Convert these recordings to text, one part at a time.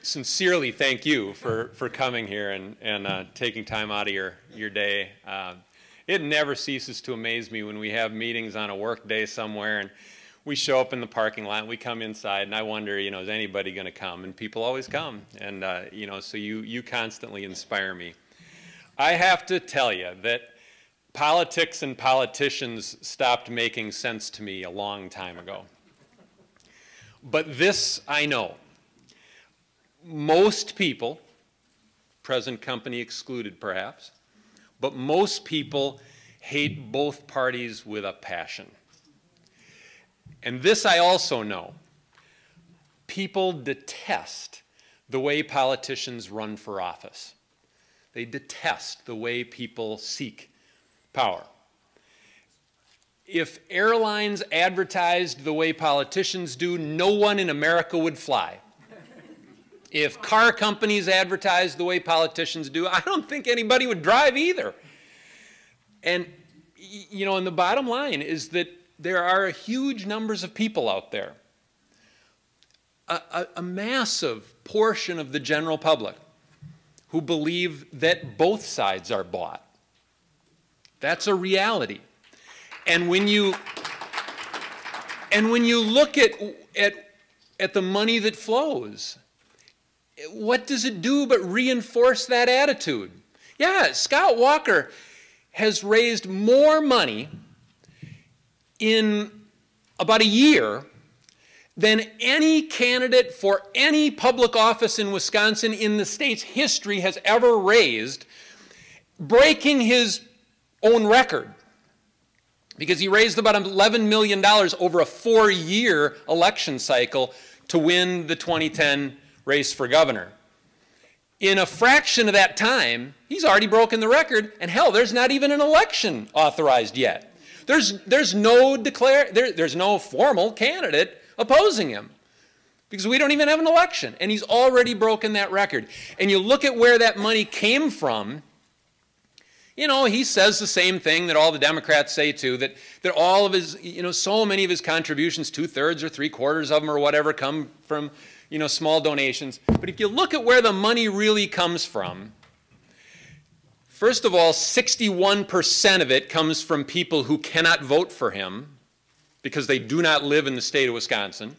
sincerely thank you for coming here and taking time out of your day. It never ceases to amaze me when we have meetings on a work day somewhere and we show up in the parking lot, we come inside, and I wonder, you know, is anybody going to come? And people always come, and you know, so you constantly inspire me. I have to tell you that politics and politicians stopped making sense to me a long time ago. But this I know. Most people, present company excluded perhaps, but most people hate both parties with a passion. And this I also know. People detest the way politicians run for office. They detest the way people seek power. If airlines advertised the way politicians do, no one in America would fly. If car companies advertised the way politicians do, I don't think anybody would drive either. And, you know, and the bottom line is that there are huge numbers of people out there, a massive portion of the general public who believe that both sides are bought. That's a reality. And when you look at the money that flows, what does it do but reinforce that attitude? Yeah, Scott Walker has raised more money in about a year than any candidate for any public office in Wisconsin in the state's history has ever raised, breaking his own record. Because he raised about $11 million over a 4-year election cycle to win the 2010 race for governor. In a fraction of that time, he's already broken the record, and hell, there's not even an election authorized yet. There's no formal candidate opposing him because we don't even have an election, and he's already broken that record. And you look at where that money came from, you know, he says the same thing that all the Democrats say too, that all of his, you know, so many of his contributions, 2/3 or 3/4 of them or whatever, come from, you know, small donations. But if you look at where the money really comes from, first of all, 61% of it comes from people who cannot vote for him because they do not live in the state of Wisconsin.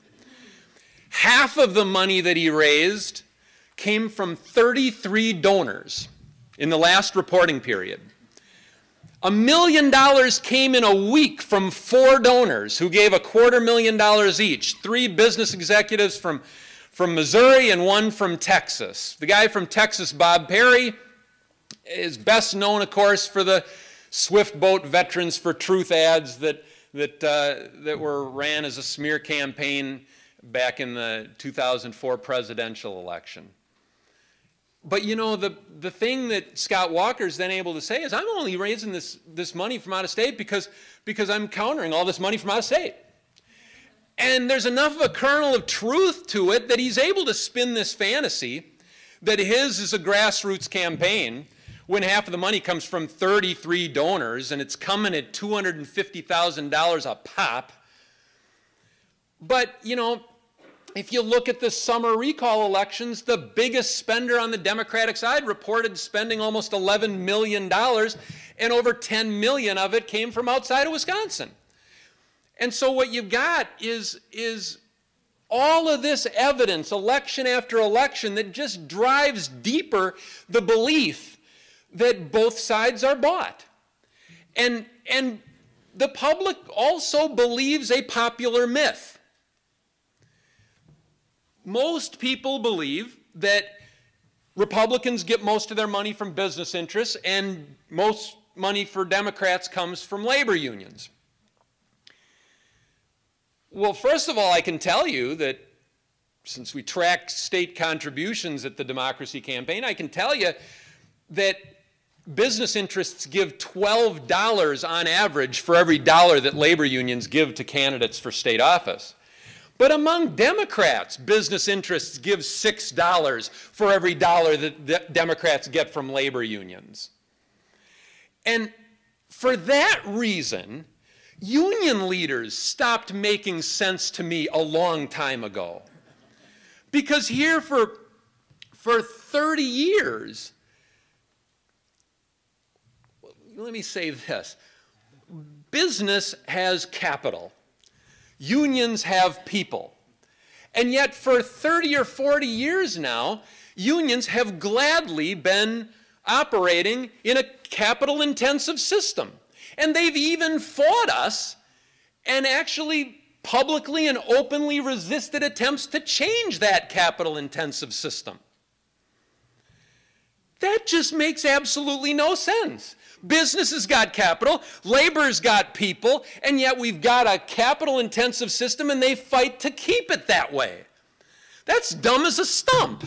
Half of the money that he raised came from 33 donors in the last reporting period. $1 million came in a week from 4 donors who gave $250,000 each, 3 business executives from Missouri and 1 from Texas. The guy from Texas, Bob Perry, is best known, of course, for the Swift Boat Veterans for Truth ads that were ran as a smear campaign back in the 2004 presidential election. But you know, the thing that Scott Walker's then able to say is, I'm only raising this money from out of state because I'm countering all this money from out of state. And there's enough of a kernel of truth to it that he's able to spin this fantasy that his is a grassroots campaign when half of the money comes from 33 donors and it's coming at $250,000 a pop. But, you know, if you look at the summer recall elections, the biggest spender on the Democratic side reported spending almost $11 million, and over $10 million of it came from outside of Wisconsin. And so what you've got is all of this evidence, election after election, that just drives deeper the belief that both sides are bought. And the public also believes a popular myth. Most people believe that Republicans get most of their money from business interests and most money for Democrats comes from labor unions. Well, first of all, I can tell you that since we track state contributions at the Democracy Campaign, I can tell you that business interests give $12 on average for every dollar that labor unions give to candidates for state office. But among Democrats, business interests give $6 for every dollar that Democrats get from labor unions. And for that reason, union leaders stopped making sense to me a long time ago. Because here for For 30 years, let me say this, business has capital, unions have people, and yet for 30 or 40 years now, unions have gladly been operating in a capital-intensive system. And they've even fought us and actually publicly and openly resisted attempts to change that capital-intensive system. That just makes absolutely no sense. Business has got capital, labor's got people, and yet we've got a capital-intensive system and they fight to keep it that way. That's dumb as a stump.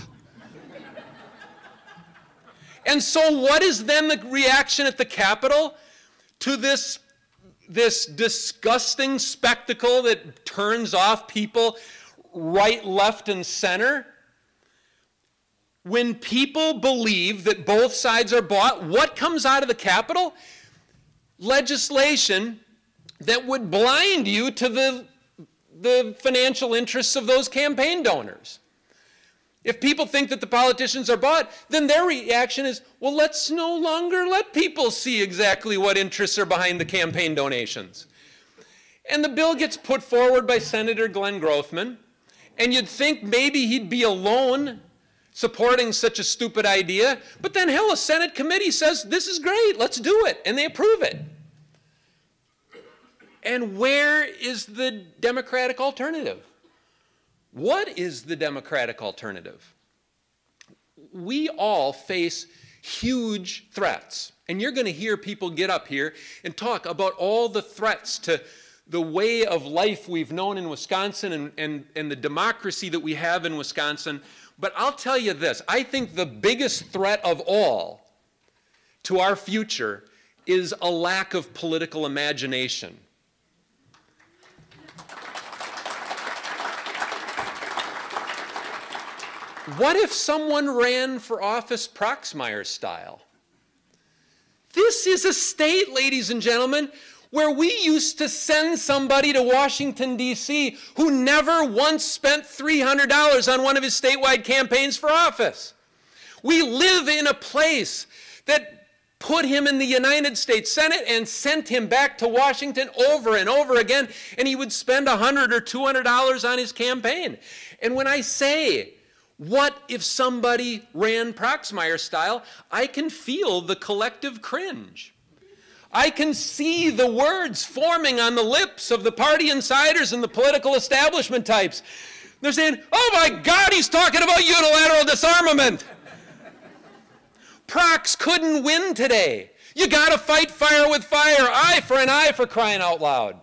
And so what is then the reaction at the Capitol to this disgusting spectacle that turns off people right, left, and center? When people believe that both sides are bought, what comes out of the Capitol? Legislation that would blind you to the financial interests of those campaign donors. If people think that the politicians are bought, then their reaction is, well, let's no longer let people see exactly what interests are behind the campaign donations. And the bill gets put forward by Senator Glenn Grothman, and you'd think maybe he'd be alone supporting such a stupid idea, but then hell, a Senate committee says, this is great, let's do it, and they approve it. And where is the Democratic alternative? What is the Democratic alternative? We all face huge threats, and you're going to hear people get up here and talk about all the threats to the way of life we've known in Wisconsin and the democracy that we have in Wisconsin. But I'll tell you this, I think the biggest threat of all to our future is a lack of political imagination. What if someone ran for office Proxmire-style? This is a state, ladies and gentlemen, where we used to send somebody to Washington, D.C. who never once spent $300 on one of his statewide campaigns for office. We live in a place that put him in the United States Senate and sent him back to Washington over and over again, and he would spend $100 or $200 on his campaign. And when I say, what if somebody ran Proxmire-style, I can feel the collective cringe. I can see the words forming on the lips of the party insiders and the political establishment types. They're saying, oh my God, he's talking about unilateral disarmament. Prox couldn't win today. You gotta fight fire with fire, eye for an eye, for crying out loud.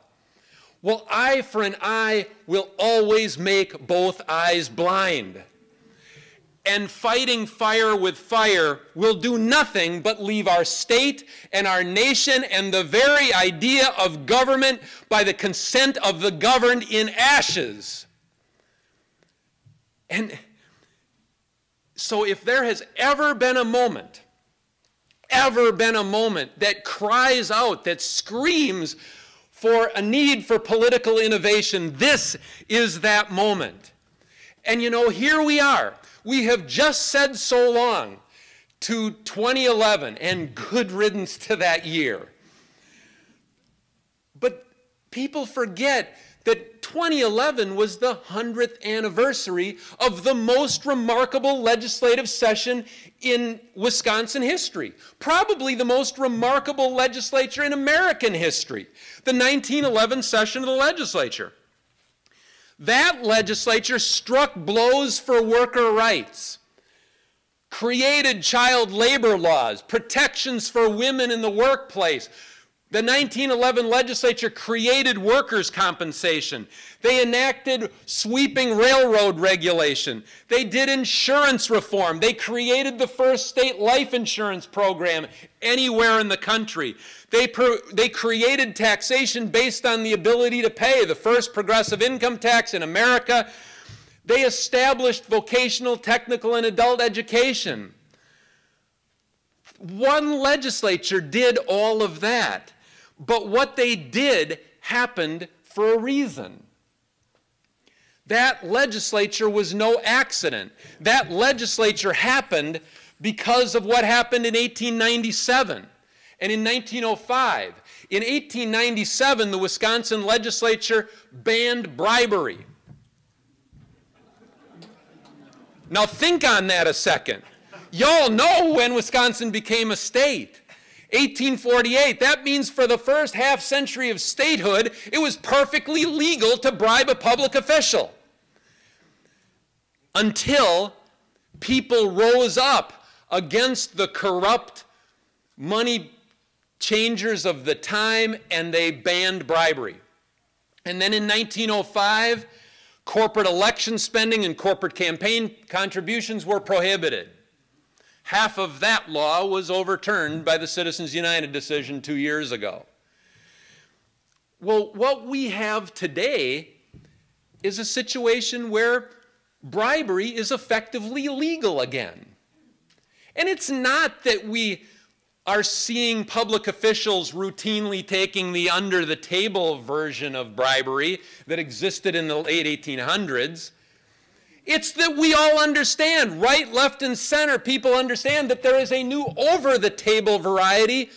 Well, eye for an eye will always make both eyes blind. And fighting fire with fire will do nothing but leave our state and our nation and the very idea of government by the consent of the governed in ashes. And so if there has ever been a moment that cries out, that screams for a need for political innovation, this is that moment. And you know, here we are. We have just said so long to 2011, and good riddance to that year. But people forget that 2011 was the 100th anniversary of the most remarkable legislative session in Wisconsin history. Probably the most remarkable legislature in American history, the 1911 session of the legislature. That legislature struck blows for worker rights, created child labor laws, protections for women in the workplace. The 1911 legislature created workers' compensation. They enacted sweeping railroad regulation. They did insurance reform. They created the first state life insurance program anywhere in the country. They created taxation based on the ability to pay, the first progressive income tax in America. They established vocational, technical, and adult education. One legislature did all of that. But what they did happened for a reason. That legislature was no accident. That legislature happened because of what happened in 1897 and in 1905. In 1897, the Wisconsin legislature banned bribery. Now think on that a second. Y'all know when Wisconsin became a state. 1848, that means for the first half century of statehood, it was perfectly legal to bribe a public official. Until people rose up against the corrupt money changers of the time and they banned bribery. And then in 1905, corporate election spending and corporate campaign contributions were prohibited. Half of that law was overturned by the Citizens United decision 2 years ago. Well, what we have today is a situation where bribery is effectively legal again. And it's not that we are seeing public officials routinely taking the under-the-table version of bribery that existed in the late 1800s. It's that we all understand, right, left, and center, people understand that there is a new over-the-table variety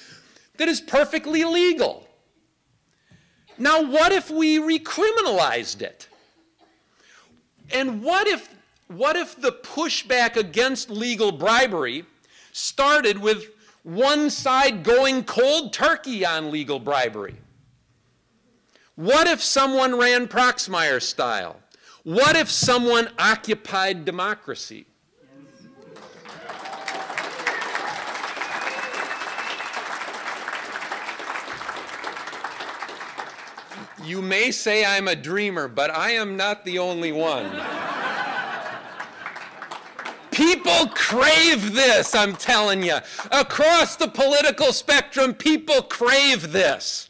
that is perfectly legal. Now, what if we recriminalized it? And what if the pushback against legal bribery started with one side going cold turkey on legal bribery? What if someone ran Proxmire-style? What if someone occupied democracy? You may say I'm a dreamer, but I am not the only one. People crave this, I'm telling you. Across the political spectrum, people crave this.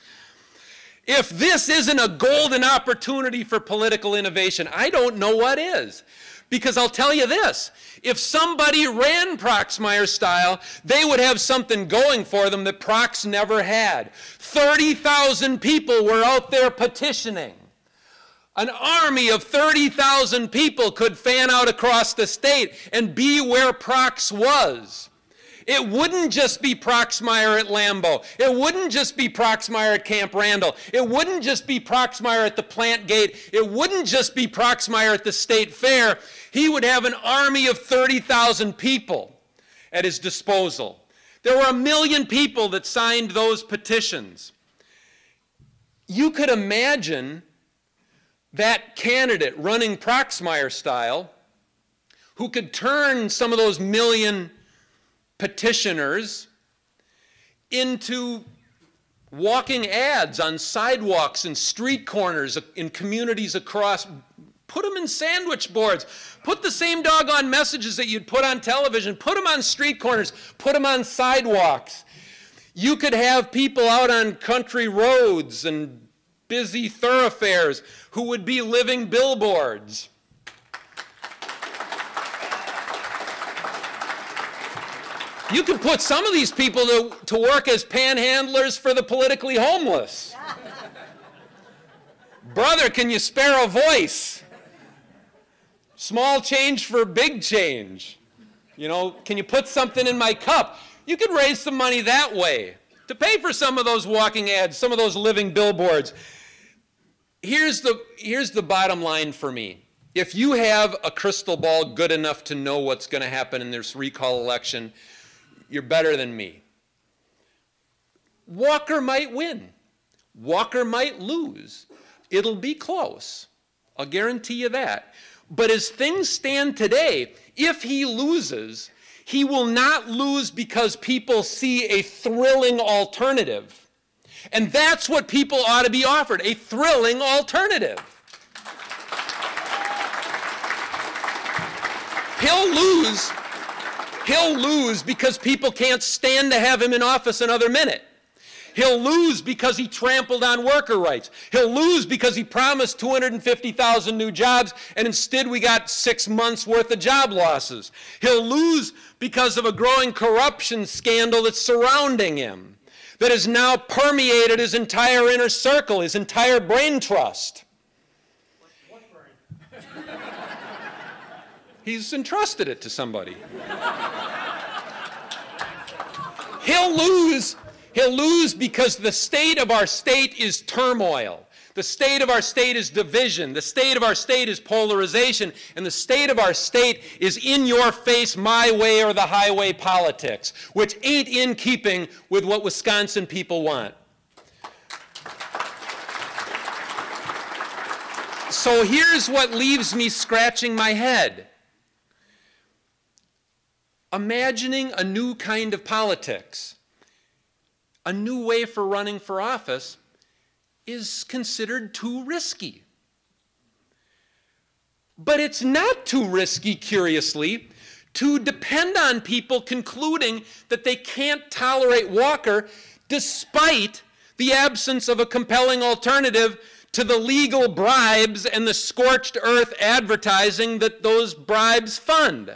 If this isn't a golden opportunity for political innovation, I don't know what is. Because I'll tell you this, if somebody ran Proxmire-style, they would have something going for them that Prox never had. 30,000 people were out there petitioning. An army of 30,000 people could fan out across the state and be where Prox was. It wouldn't just be Proxmire at Lambeau. It wouldn't just be Proxmire at Camp Randall. It wouldn't just be Proxmire at the plant gate. It wouldn't just be Proxmire at the state fair. He would have an army of 30,000 people at his disposal. There were 1 million people that signed those petitions. You could imagine that candidate running Proxmire-style who could turn some of those 1 million petitioners into walking ads on sidewalks and street corners in communities across. Put them in sandwich boards. Put the same doggone messages that you'd put on television. Put them on street corners. Put them on sidewalks. You could have people out on country roads and busy thoroughfares who would be living billboards. You could put some of these people to work as panhandlers for the politically homeless. Brother, can you spare a voice? Small change for big change. You know, can you put something in my cup? You could raise some money that way to pay for some of those walking ads, some of those living billboards. Here's the bottom line for me. If you have a crystal ball good enough to know what's going to happen in this recall election, you're better than me. Walker might win. Walker might lose. It'll be close. I'll guarantee you that. But as things stand today, if he loses, he will not lose because people see a thrilling alternative. And that's what people ought to be offered, a thrilling alternative. He'll lose because people can't stand to have him in office another minute. He'll lose because he trampled on worker rights. He'll lose because he promised 250,000 new jobs, and instead we got 6 months worth of job losses. He'll lose because of a growing corruption scandal that's surrounding him, that has now permeated his entire inner circle, his entire brain trust. What brain? He's entrusted it to somebody. He'll lose because the state of our state is turmoil. The state of our state is division. The state of our state is polarization. And the state of our state is in your face, my way or the highway politics, which ain't in keeping with what Wisconsin people want. So here's what leaves me scratching my head. Imagining a new kind of politics, a new way for running for office, is considered too risky. But it's not too risky, curiously, to depend on people concluding that they can't tolerate Walker despite the absence of a compelling alternative to the legal bribes and the scorched earth advertising that those bribes fund.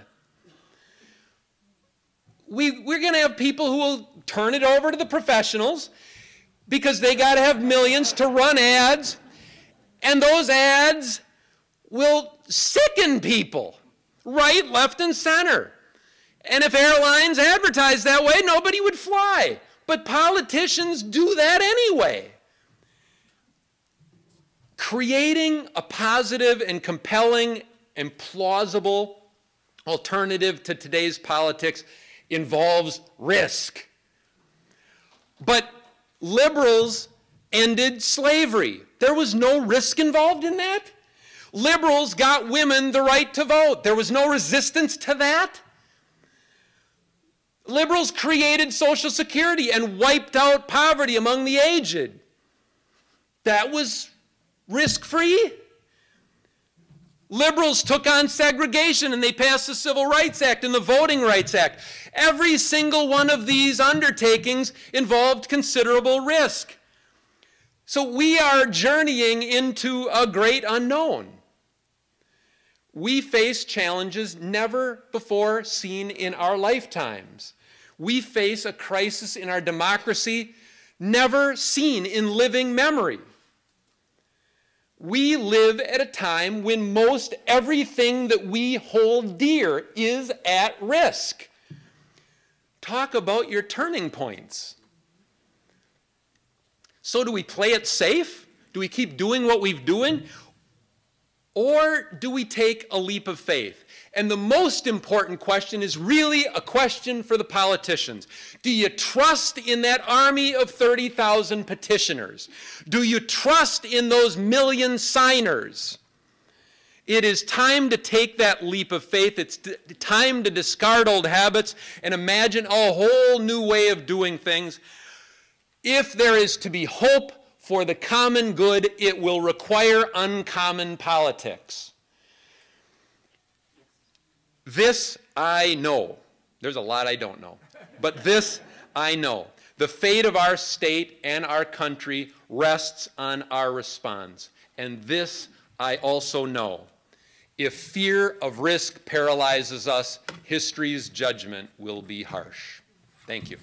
We're going to have people who will turn it over to the professionals because they got to have millions to run ads, and those ads will sicken people right, left, and center. And if airlines advertised that way, nobody would fly. But politicians do that anyway. Creating a positive and compelling and plausible alternative to today's politics involves risk. But liberals ended slavery. There was no risk involved in that. Liberals got women the right to vote. There was no resistance to that. Liberals created Social Security and wiped out poverty among the aged. That was risk-free. Liberals took on segregation and they passed the Civil Rights Act and the Voting Rights Act. Every single one of these undertakings involved considerable risk. So we are journeying into a great unknown. We face challenges never before seen in our lifetimes. We face a crisis in our democracy never seen in living memory. We live at a time when most everything that we hold dear is at risk. Talk about your turning points. So do we play it safe? Do we keep doing what we've doing? Or do we take a leap of faith? And the most important question is really a question for the politicians. Do you trust in that army of 30,000 petitioners? Do you trust in those million signers? It is time to take that leap of faith. It's time to discard old habits and imagine a whole new way of doing things. If there is to be hope for the common good, it will require uncommon politics. This I know. There's a lot I don't know. But this I know. The fate of our state and our country rests on our response. And this I also know. If fear of risk paralyzes us, history's judgment will be harsh. Thank you.